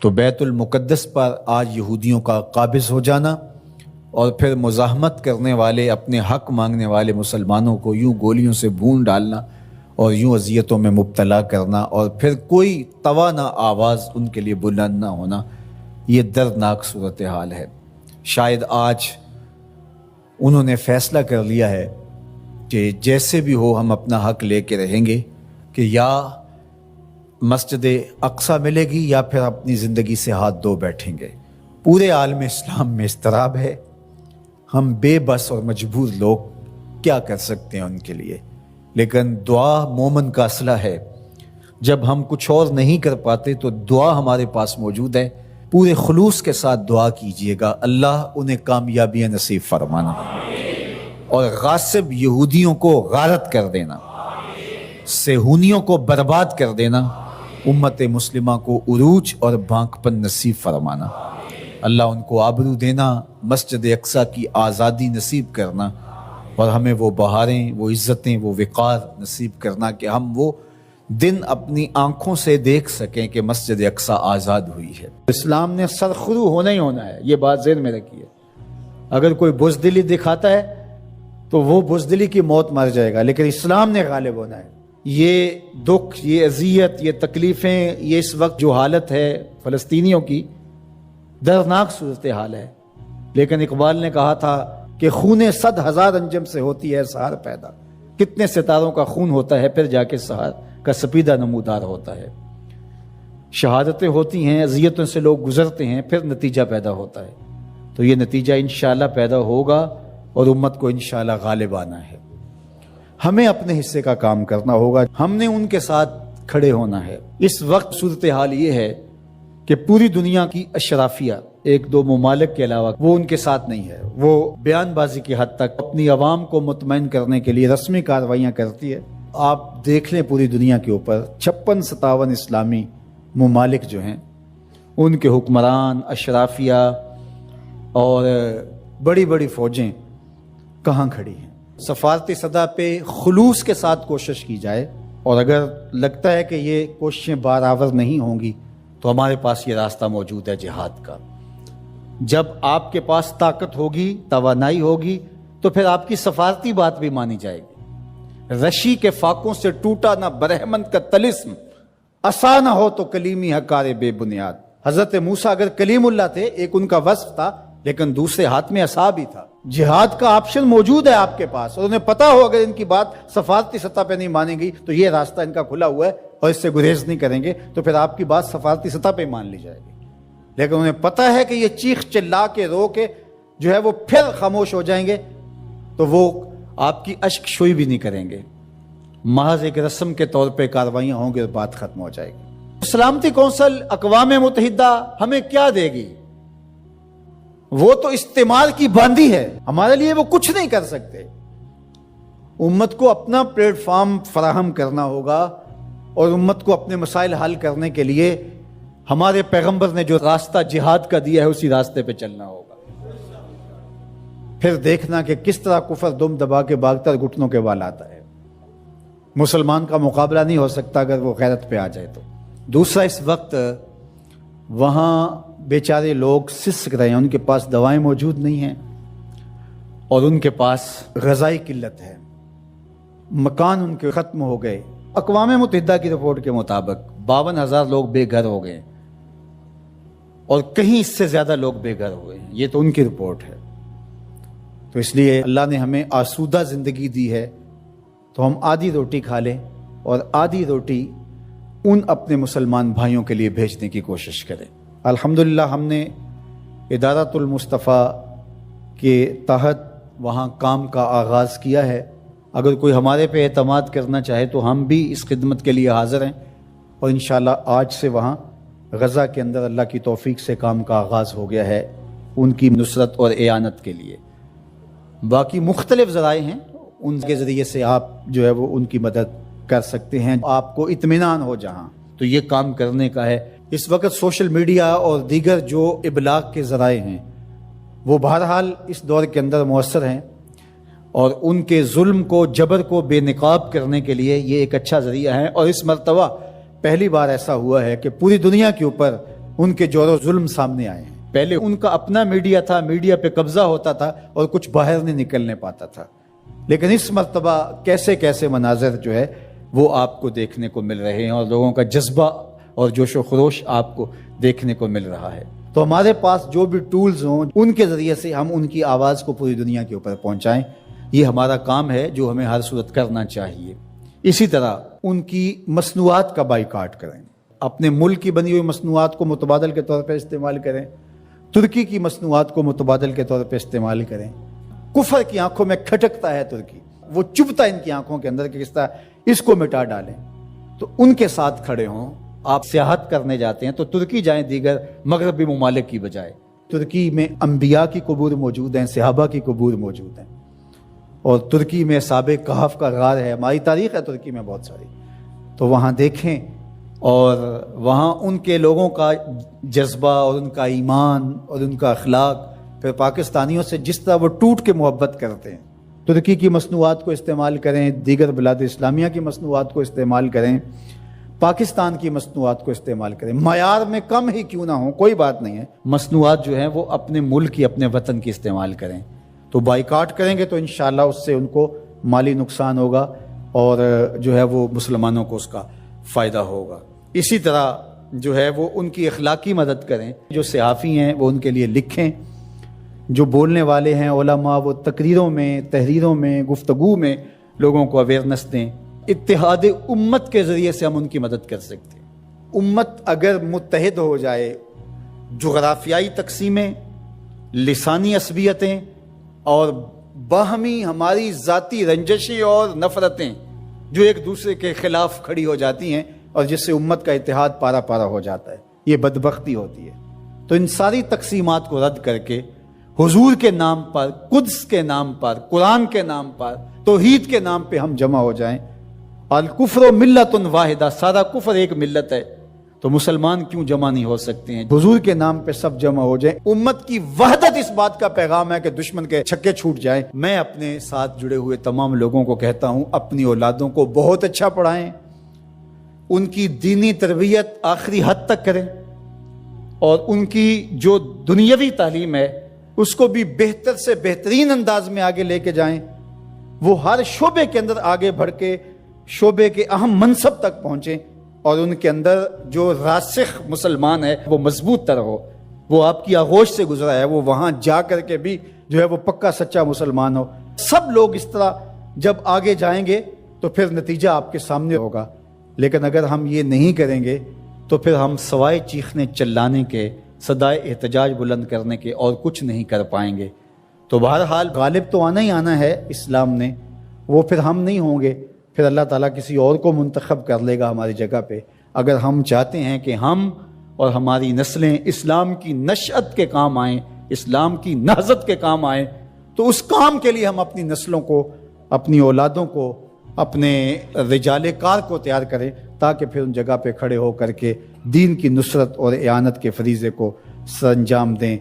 تو بیت المقدس پر آج یہودیوں کا قابض ہو جانا اور پھر مزاحمت کرنے والے، اپنے حق مانگنے والے مسلمانوں کو یوں گولیوں سے بھون ڈالنا اور یوں اذیتوں میں مبتلا کرنا، اور پھر کوئی توانا آواز ان کے لیے بلند نہ ہونا، یہ دردناک صورتحال ہے۔ شاید آج انہوں نے فیصلہ کر لیا ہے کہ جیسے بھی ہو ہم اپنا حق لے کے رہیں گے، کہ یا مسجد اقصی ملے گی یا پھر اپنی زندگی سے ہاتھ دھو بیٹھیں گے۔ پورے عالم اسلام میں اضطراب ہے، ہم بے بس اور مجبور لوگ کیا کر سکتے ہیں ان کے لیے، لیکن دعا مومن کا اسلحہ ہے۔ جب ہم کچھ اور نہیں کر پاتے تو دعا ہمارے پاس موجود ہے، پورے خلوص کے ساتھ دعا کیجئے گا، اللہ انہیں کامیابیاں نصیب فرمانا اور غاصب یہودیوں کو غارت کر دینا، صہیونیوں کو برباد کر دینا، امت مسلمہ کو عروج اور بانکپن نصیب فرمانا، اللہ ان کو آبرو دینا، مسجد اقصی کی آزادی نصیب کرنا، اور ہمیں وہ بہاریں، وہ عزتیں، وہ وقار نصیب کرنا کہ ہم وہ دن اپنی آنکھوں سے دیکھ سکیں کہ مسجد اقصی آزاد ہوئی ہے۔ اسلام نے سرخرو ہونا ہی ہونا ہے، یہ بات ذہن میں رکھیے۔ اگر کوئی بزدلی دکھاتا ہے تو وہ بزدلی کی موت مر جائے گا، لیکن اسلام نے غالب ہونا ہے۔ یہ دکھ، یہ اذیت، یہ تکلیفیں، یہ اس وقت جو حالت ہے فلسطینیوں کی، دردناک صورتحال ہے، لیکن اقبال نے کہا تھا کہ خون 100,000 انجم سے ہوتی ہے سحر پیدا، کتنے ستاروں کا خون ہوتا ہے پھر جا کے سحر کا سپیدہ نمودار ہوتا ہے۔ شہادتیں ہوتی ہیں، اذیتوں سے لوگ گزرتے ہیں، پھر نتیجہ پیدا ہوتا ہے، تو یہ نتیجہ انشاءاللہ پیدا ہوگا اور امت کو انشاءاللہ غالب آنا ہے۔ ہمیں اپنے حصے کا کام کرنا ہوگا، ہم نے ان کے ساتھ کھڑے ہونا ہے۔ اس وقت صورتحال یہ ہے کہ پوری دنیا کی اشرافیہ، ایک دو ممالک کے علاوہ، وہ ان کے ساتھ نہیں ہے، وہ بیان بازی کی حد تک اپنی عوام کو مطمئن کرنے کے لیے رسمی کارروائیاں کرتی ہے۔ آپ دیکھ لیں پوری دنیا کے اوپر 56-57 اسلامی ممالک جو ہیں، ان کے حکمران، اشرافیہ اور بڑی بڑی فوجیں کہاں کھڑی ہیں۔ سفارتی سطح پہ خلوص کے ساتھ کوشش کی جائے، اور اگر لگتا ہے کہ یہ کوششیں بارآور نہیں ہوں گی تو ہمارے پاس یہ راستہ موجود ہے جہاد کا۔ جب آپ کے پاس طاقت ہوگی، توانائی ہوگی، تو پھر آپ کی سفارتی بات بھی مانی جائے گی۔ رشی کے فاقوں سے ٹوٹا نہ برہمن کا طلسم، عصا نہ ہو تو کلیمی حکار بے بنیاد۔ حضرت موسیٰ اگر کلیم اللہ تھے، ایک ان کا وصف تھا، لیکن دوسرے ہاتھ میں عصا بھی تھا۔ جہاد کا آپشن موجود ہے آپ کے پاس، اور انہیں پتا ہو اگر ان کی بات سفارتی سطح پہ نہیں مانے گی تو یہ راستہ ان کا کھلا ہوا ہے اور اس سے گریز نہیں کریں گے، تو پھر آپ کی بات سفارتی سطح پہ مان لی جائے گی۔ لیکن انہیں پتا ہے کہ یہ چیخ چلا کے رو کے جو ہے وہ پھر خاموش ہو جائیں گے، تو وہ آپ کی اشک شوئی بھی نہیں کریں گے، محض ایک رسم کے طور پہ کاروائیاں ہوں گی اور بات ختم ہو جائے گی۔ سلامتی کونسل اقوام متحدہ ہمیں کیا دے گی؟ وہ تو استعمار کی باندھی ہے، ہمارے لیے وہ کچھ نہیں کر سکتے۔ امت کو اپنا پلیٹ فارم فراہم کرنا ہوگا، اور امت کو اپنے مسائل حل کرنے کے لیے ہمارے پیغمبر نے جو راستہ جہاد کا دیا ہے اسی راستے پہ چلنا ہوگا۔ پھر دیکھنا کہ کس طرح کفر دم دبا کے باغتر گھٹنوں کے بال آتا ہے۔ مسلمان کا مقابلہ نہیں ہو سکتا اگر وہ غیرت پہ آ جائے تو۔ دوسرا، اس وقت وہاں بیچارے لوگ سسک رہے ہیں، ان کے پاس دوائیں موجود نہیں ہیں، اور ان کے پاس غذائی قلت ہے، مکان ان کے ختم ہو گئے۔ اقوام متحدہ کی رپورٹ کے مطابق 52,000 لوگ بے گھر ہو گئے، اور کہیں اس سے زیادہ لوگ بے گھر ہوئے ہیں، یہ تو ان کی رپورٹ ہے۔ تو اس لیے اللہ نے ہمیں آسودہ زندگی دی ہے، تو ہم آدھی روٹی کھا لیں اور آدھی روٹی ان اپنے مسلمان بھائیوں کے لیے بھیجنے کی کوشش کریں۔ الحمدللہ ہم نے ادارۃ المصطفیٰ کے تحت وہاں کام کا آغاز کیا ہے۔ اگر کوئی ہمارے پہ اعتماد کرنا چاہے تو ہم بھی اس خدمت کے لیے حاضر ہیں، اور انشاءاللہ آج سے وہاں غزہ کے اندر اللہ کی توفیق سے کام کا آغاز ہو گیا ہے ان کی نصرت اور اعانت کے لیے۔ باقی مختلف ذرائع ہیں، ان کے ذریعے سے آپ جو ہے وہ ان کی مدد کر سکتے ہیں۔ آپ کو اطمینان ہو جہاں تو یہ کام کرنے کا ہے۔ اس وقت سوشل میڈیا اور دیگر جو ابلاغ کے ذرائع ہیں وہ بہرحال اس دور کے اندر مؤثر ہیں، اور ان کے ظلم کو، جبر کو بے نقاب کرنے کے لیے یہ ایک اچھا ذریعہ ہے۔ اور اس مرتبہ پہلی بار ایسا ہوا ہے کہ پوری دنیا کے اوپر ان کے جور و ظلم سامنے آئے ہیں۔ پہلے ان کا اپنا میڈیا تھا، میڈیا پہ قبضہ ہوتا تھا اور کچھ باہر نہیں نکلنے پاتا تھا، لیکن اس مرتبہ کیسے کیسے مناظر جو ہے وہ آپ کو دیکھنے کو مل رہے ہیں اور لوگوں کا جذبہ اور جوش و خروش آپ کو دیکھنے کو مل رہا ہے۔ تو ہمارے پاس جو بھی ٹولز ہوں ان کے ذریعے سے ہم ان کی آواز کو پوری دنیا کے اوپر پہنچائیں، یہ ہمارا کام ہے جو ہمیں ہر صورت کرنا چاہیے۔ اسی طرح ان کی مصنوعات کا بائیکاٹ کریں، اپنے ملک کی بنی ہوئی مصنوعات کو متبادل کے طور پہ استعمال کریں، ترکی کی مصنوعات کو متبادل کے طور پہ استعمال کریں۔ کفر کی آنکھوں میں کھٹکتا ہے ترکی، وہ چبھتا ہے ان کی آنکھوں کے اندر کہ کس طرح اس کو مٹا ڈالیں، تو ان کے ساتھ کھڑے ہوں۔ آپ سیاحت کرنے جاتے ہیں تو ترکی جائیں دیگر مغربی ممالک کی بجائے۔ ترکی میں انبیاء کی قبور موجود ہیں، صحابہ کی قبور موجود ہیں، اور ترکی میں اصحاب کہف کا غار ہے، ہماری تاریخ ہے ترکی میں بہت ساری، تو وہاں دیکھیں اور وہاں ان کے لوگوں کا جذبہ اور ان کا ایمان اور ان کا اخلاق، پھر پاکستانیوں سے جس طرح وہ ٹوٹ کے محبت کرتے ہیں۔ ترکی کی مصنوعات کو استعمال کریں، دیگر بلاد اسلامیہ کی مصنوعات کو استعمال کریں، پاکستان کی مصنوعات کو استعمال کریں، معیار میں کم ہی کیوں نہ ہوں کوئی بات نہیں ہے، مصنوعات جو ہیں وہ اپنے ملک کی، اپنے وطن کی استعمال کریں۔ تو بائیکاٹ کریں گے تو انشاءاللہ اس سے ان کو مالی نقصان ہوگا اور جو ہے وہ مسلمانوں کو اس کا فائدہ ہوگا۔ اسی طرح جو ہے وہ ان کی اخلاقی مدد کریں، جو صحافی ہیں وہ ان کے لیے لکھیں، جو بولنے والے ہیں علماء وہ تقریروں میں، تحریروں میں، گفتگو میں لوگوں کو اویئرنیس دیں۔ اتحاد امت کے ذریعے سے ہم ان کی مدد کر سکتے ہیں۔ امت اگر متحد ہو جائے، جغرافیائی تقسیمیں، لسانی عصبیتیں اور باہمی ہماری ذاتی رنجشیں اور نفرتیں جو ایک دوسرے کے خلاف کھڑی ہو جاتی ہیں اور جس سے امت کا اتحاد پارا پارا ہو جاتا ہے، یہ بدبختی ہوتی ہے۔ تو ان ساری تقسیمات کو رد کر کے حضور کے نام پر، قدس کے نام پر، قرآن کے نام پر، توحید کے نام پہ ہم جمع ہو جائیں۔ الکفر ملت واحدہ، سارا کفر ایک ملت ہے، تو مسلمان کیوں جمع نہیں ہو سکتے ہیں؟ حضور کے نام پہ سب جمع ہو جائیں۔ امت کی وحدت اس بات کا پیغام ہے کہ دشمن کے چھکے چھوٹ جائیں۔ میں اپنے ساتھ جڑے ہوئے تمام لوگوں کو کہتا ہوں، اپنی اولادوں کو بہت اچھا پڑھائیں، ان کی دینی تربیت آخری حد تک کریں، اور ان کی جو دنیاوی تعلیم ہے اس کو بھی بہتر سے بہترین انداز میں آگے لے کے جائیں۔ وہ ہر شعبے کے اندر آگے بڑھ کے شعبے کے اہم منصب تک پہنچیں، اور ان کے اندر جو راسخ مسلمان ہے وہ مضبوط تر ہو، وہ آپ کی آغوش سے گزرا ہے، وہ وہاں جا کر کے بھی جو ہے وہ پکا سچا مسلمان ہو۔ سب لوگ اس طرح جب آگے جائیں گے تو پھر نتیجہ آپ کے سامنے ہوگا، لیکن اگر ہم یہ نہیں کریں گے تو پھر ہم سوائے چیخنے چلانے کے، صدائے احتجاج بلند کرنے کے اور کچھ نہیں کر پائیں گے۔ تو بہرحال غالب تو آنا ہی آنا ہے اسلام نے، وہ پھر ہم نہیں ہوں گے، پھر اللہ تعالیٰ کسی اور کو منتخب کر لے گا ہماری جگہ پہ۔ اگر ہم چاہتے ہیں کہ ہم اور ہماری نسلیں اسلام کی نشأت کے کام آئیں، اسلام کی نہضت کے کام آئیں، تو اس کام کے لیے ہم اپنی نسلوں کو، اپنی اولادوں کو، اپنے رجال کار کو تیار کریں، تاکہ پھر ان جگہ پہ کھڑے ہو کر کے دین کی نصرت اور اعانت کے فریضے کو سر انجام دیں۔